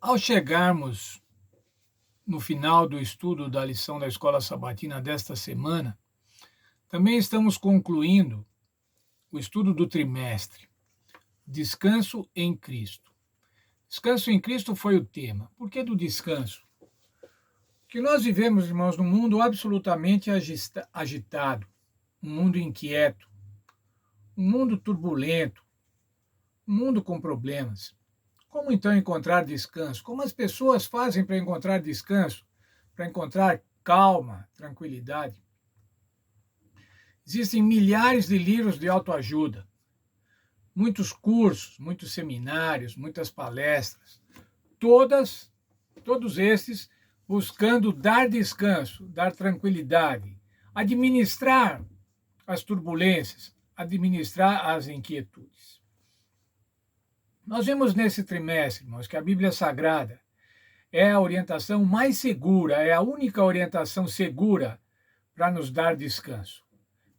Ao chegarmos no final do estudo da lição da Escola Sabatina desta semana, também estamos concluindo o estudo do trimestre, Descanso em Cristo. Descanso em Cristo foi o tema. Por que do descanso? Porque nós vivemos, irmãos, num mundo absolutamente agitado, um mundo inquieto, um mundo turbulento, um mundo com problemas. Como então encontrar descanso? Como as pessoas fazem para encontrar descanso? Para encontrar calma, tranquilidade? Existem milhares de livros de autoajuda, muitos cursos, muitos seminários, muitas palestras, todos esses buscando dar descanso, dar tranquilidade, administrar as turbulências, administrar as inquietudes. Nós vemos nesse trimestre, irmãos, que a Bíblia Sagrada é a orientação mais segura, é a única orientação segura para nos dar descanso,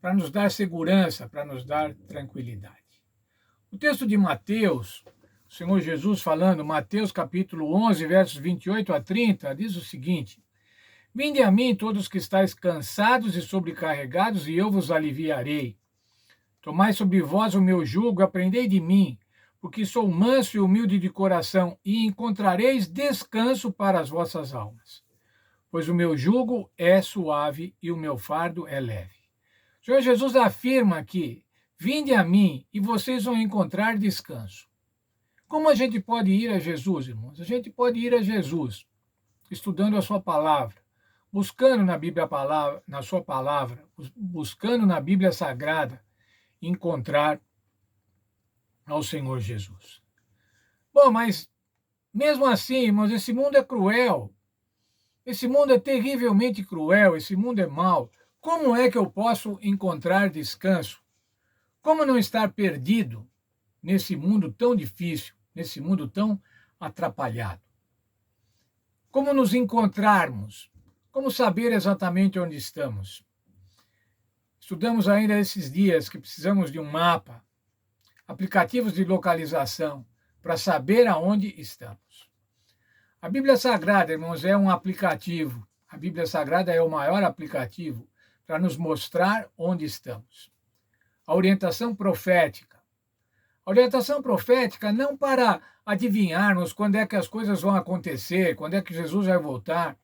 para nos dar segurança, para nos dar tranquilidade. O texto de Mateus, o Senhor Jesus falando, Mateus capítulo 11, versos 28 a 30, diz o seguinte: Vinde a mim todos que estáis cansados e sobrecarregados, e eu vos aliviarei. Tomai sobre vós o meu jugo, aprendei de mim, porque sou manso e humilde de coração, e encontrareis descanso para as vossas almas. Pois o meu jugo é suave e o meu fardo é leve. O Senhor Jesus afirma que vinde a mim e vocês vão encontrar descanso. Como a gente pode ir a Jesus, irmãos? A gente pode ir a Jesus estudando a sua palavra, buscando na Bíblia na sua palavra, buscando na Bíblia Sagrada encontrar ao Senhor Jesus. Bom, mas mesmo assim, irmãos, esse mundo é cruel. Esse mundo é terrivelmente cruel, esse mundo é mau. Como é que eu posso encontrar descanso? Como não estar perdido nesse mundo tão difícil, nesse mundo tão atrapalhado? Como nos encontrarmos? Como saber exatamente onde estamos? Estudamos ainda esses dias que precisamos de um mapa, aplicativos de localização, para saber aonde estamos. A Bíblia Sagrada, irmãos, é um aplicativo. A Bíblia Sagrada é o maior aplicativo para nos mostrar onde estamos. A orientação profética. A orientação profética não para adivinharmos quando é que as coisas vão acontecer, quando é que Jesus vai voltar,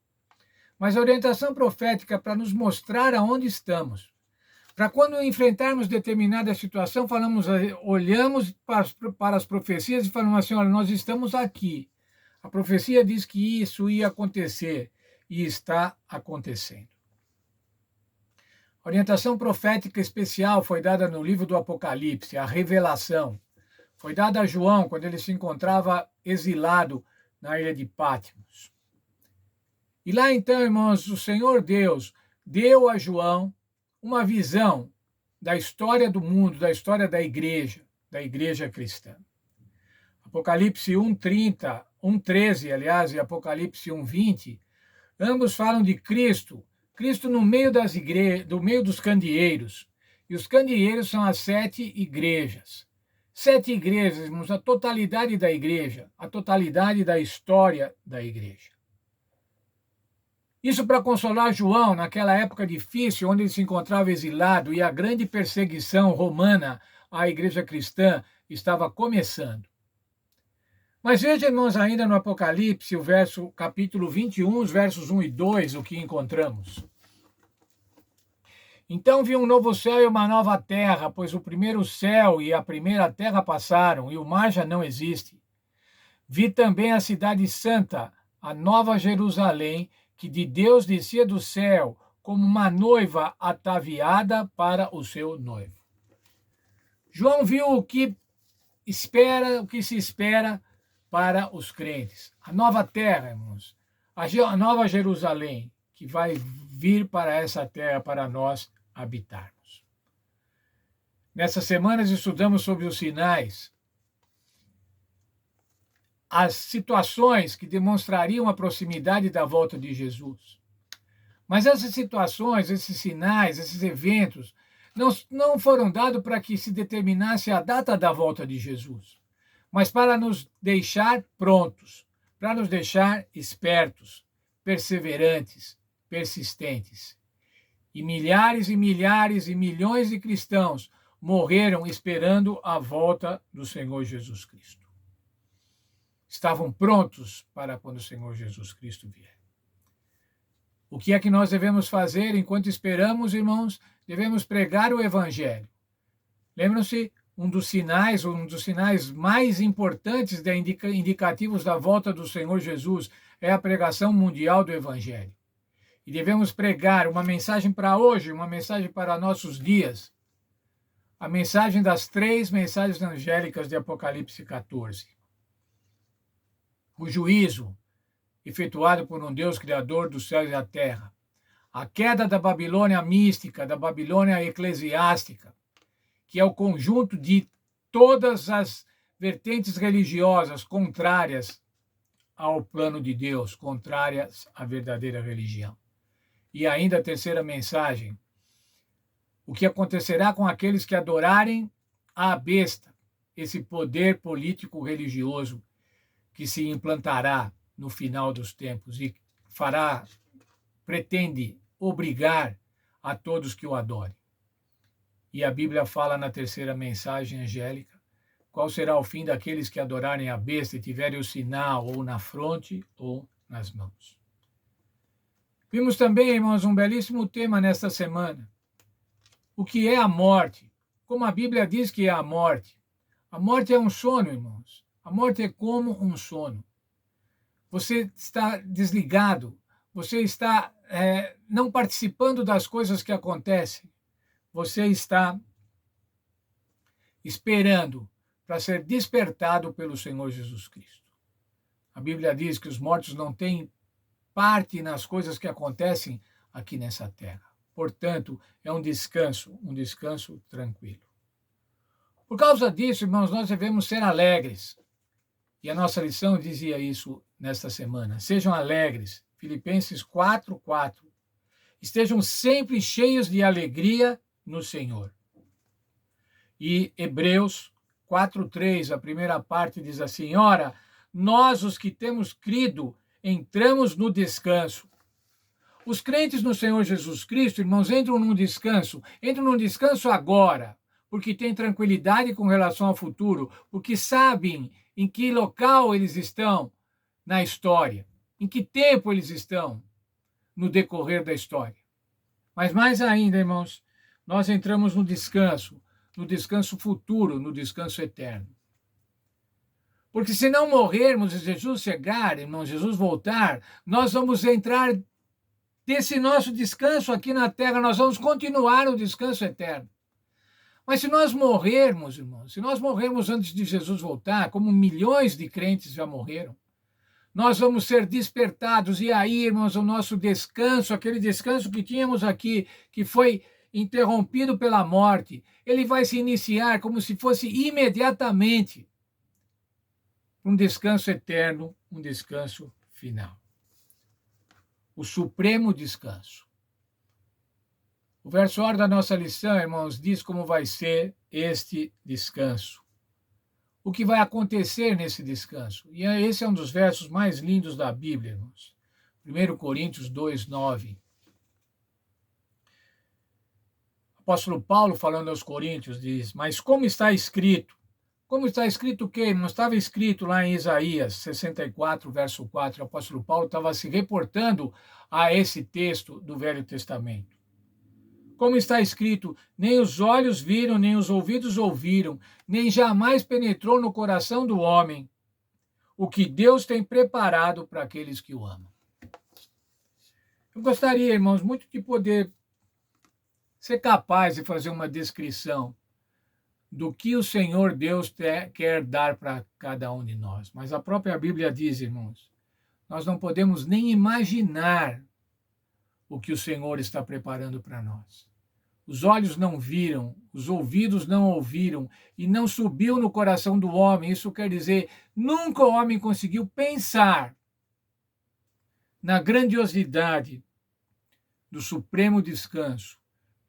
mas a orientação profética para nos mostrar aonde estamos. Para quando enfrentarmos determinada situação, olhamos para as profecias e falamos assim, olha, nós estamos aqui. A profecia diz que isso ia acontecer e está acontecendo. A orientação profética especial foi dada no livro do Apocalipse, a revelação. Foi dada a João quando ele se encontrava exilado na ilha de Patmos. E lá então, irmãos, o Senhor Deus deu a João uma visão da história do mundo, da história da igreja cristã. Apocalipse 1:30, 1:13, aliás, e Apocalipse 1:20, ambos falam de Cristo no meio do meio dos candeeiros. E os candeeiros são as 7 igrejas. 7 igrejas, irmãos, a totalidade da igreja, a totalidade da história da igreja. Isso para consolar João naquela época difícil, onde ele se encontrava exilado e a grande perseguição romana à igreja cristã estava começando. Mas veja, irmãos, ainda no Apocalipse, capítulo 21, os versos 1 e 2, o que encontramos. Então vi um novo céu e uma nova terra, pois o primeiro céu e a primeira terra passaram, e o mar já não existe. Vi também a cidade santa, a nova Jerusalém, que de Deus descia do céu, como uma noiva ataviada para o seu noivo. João viu o que se espera para os crentes. A nova terra, irmãos, a nova Jerusalém, que vai vir para essa terra para nós habitarmos. Nessas semanas estudamos sobre os sinais, as situações que demonstrariam a proximidade da volta de Jesus. Mas essas situações, esses sinais, esses eventos, não foram dados para que se determinasse a data da volta de Jesus, mas para nos deixar prontos, para nos deixar espertos, perseverantes, persistentes. E milhares e milhares e milhões de cristãos morreram esperando a volta do Senhor Jesus Cristo. Estavam prontos para quando o Senhor Jesus Cristo vier. O que é que nós devemos fazer enquanto esperamos, irmãos? Devemos pregar o Evangelho. Lembram-se, um dos sinais mais importantes indicativos da volta do Senhor Jesus é a pregação mundial do Evangelho. E devemos pregar uma mensagem para hoje, uma mensagem para nossos dias. A mensagem das 3 mensagens angélicas de Apocalipse 14. O juízo efetuado por um Deus criador dos céus e da terra. A queda da Babilônia mística, da Babilônia eclesiástica, que é o conjunto de todas as vertentes religiosas contrárias ao plano de Deus, contrárias à verdadeira religião. E ainda a terceira mensagem, o que acontecerá com aqueles que adorarem a besta, esse poder político-religioso que se implantará no final dos tempos e pretende obrigar a todos que o adorem. E a Bíblia fala na terceira mensagem angélica, qual será o fim daqueles que adorarem a besta e tiverem o sinal ou na fronte ou nas mãos. Vimos também, irmãos, um belíssimo tema nesta semana. O que é a morte? Como a Bíblia diz que é a morte. A morte é um sono, irmãos. A morte é como um sono. Você está desligado, você está não participando das coisas que acontecem. Você está esperando para ser despertado pelo Senhor Jesus Cristo. A Bíblia diz que os mortos não têm parte nas coisas que acontecem aqui nessa terra. Portanto, é um descanso tranquilo. Por causa disso, irmãos, nós devemos ser alegres. E a nossa lição dizia isso nesta semana. Sejam alegres. Filipenses 4:4. Estejam sempre cheios de alegria no Senhor. E Hebreus 4:3, a primeira parte diz assim: ora, nós os que temos crido, entramos no descanso. Os crentes no Senhor Jesus Cristo, irmãos, entram num descanso agora, porque têm tranquilidade com relação ao futuro, porque sabem em que local eles estão na história, em que tempo eles estão no decorrer da história. Mas mais ainda, irmãos, nós entramos no descanso futuro, no descanso eterno. Porque se não morrermos e Jesus chegar, irmãos, Jesus voltar, nós vamos entrar desse nosso descanso aqui na terra, nós vamos continuar o descanso eterno. Mas se nós morrermos, irmãos, se nós morrermos antes de Jesus voltar, como milhões de crentes já morreram, nós vamos ser despertados, e aí, irmãos, o nosso descanso, aquele descanso que tínhamos aqui, que foi interrompido pela morte, ele vai se iniciar como se fosse imediatamente um descanso eterno, um descanso final. O supremo descanso. O verso hora da nossa lição, irmãos, diz como vai ser este descanso. O que vai acontecer nesse descanso. E esse é um dos versos mais lindos da Bíblia, irmãos. 1 Coríntios 2:9. O apóstolo Paulo, falando aos Coríntios, diz: mas como está escrito? Como está escrito o quê, irmãos? Estava escrito lá em Isaías 64, verso 4. O apóstolo Paulo estava se reportando a esse texto do Velho Testamento. Como está escrito, nem os olhos viram, nem os ouvidos ouviram, nem jamais penetrou no coração do homem o que Deus tem preparado para aqueles que o amam. Eu gostaria, irmãos, muito de poder ser capaz de fazer uma descrição do que o Senhor Deus quer dar para cada um de nós. Mas a própria Bíblia diz, irmãos, nós não podemos nem imaginar o que o Senhor está preparando para nós. Os olhos não viram, os ouvidos não ouviram e não subiu no coração do homem. Isso quer dizer, nunca o homem conseguiu pensar na grandiosidade do supremo descanso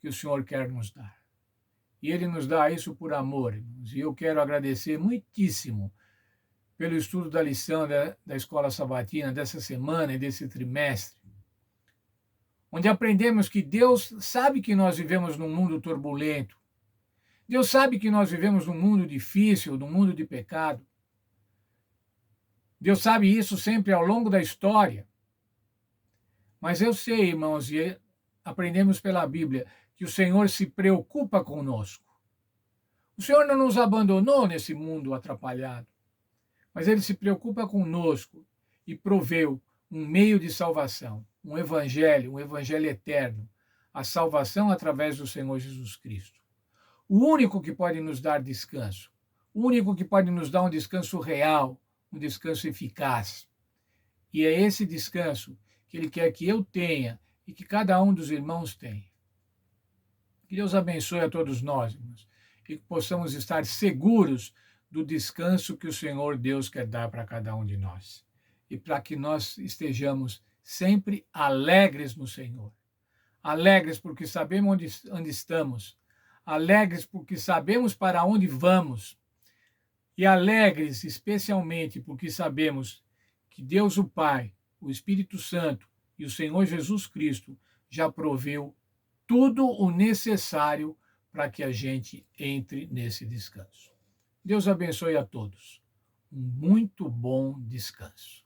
que o Senhor quer nos dar. E Ele nos dá isso por amor, irmãos. E eu quero agradecer muitíssimo pelo estudo da lição da Escola Sabatina dessa semana e desse trimestre, onde aprendemos que Deus sabe que nós vivemos num mundo turbulento. Deus sabe que nós vivemos num mundo difícil, num mundo de pecado. Deus sabe isso sempre ao longo da história. Mas eu sei, irmãos, e aprendemos pela Bíblia, que o Senhor se preocupa conosco. O Senhor não nos abandonou nesse mundo atrapalhado, mas Ele se preocupa conosco e proveu um meio de salvação, um evangelho eterno, a salvação através do Senhor Jesus Cristo. O único que pode nos dar descanso, o único que pode nos dar um descanso real, um descanso eficaz. E é esse descanso que Ele quer que eu tenha e que cada um dos irmãos tenha. Que Deus abençoe a todos nós, irmãos, e que possamos estar seguros do descanso que o Senhor Deus quer dar para cada um de nós. E para que nós estejamos sempre alegres no Senhor. Alegres porque sabemos onde estamos. Alegres porque sabemos para onde vamos. E alegres especialmente porque sabemos que Deus o Pai, o Espírito Santo e o Senhor Jesus Cristo já proveu tudo o necessário para que a gente entre nesse descanso. Deus abençoe a todos. Um muito bom descanso.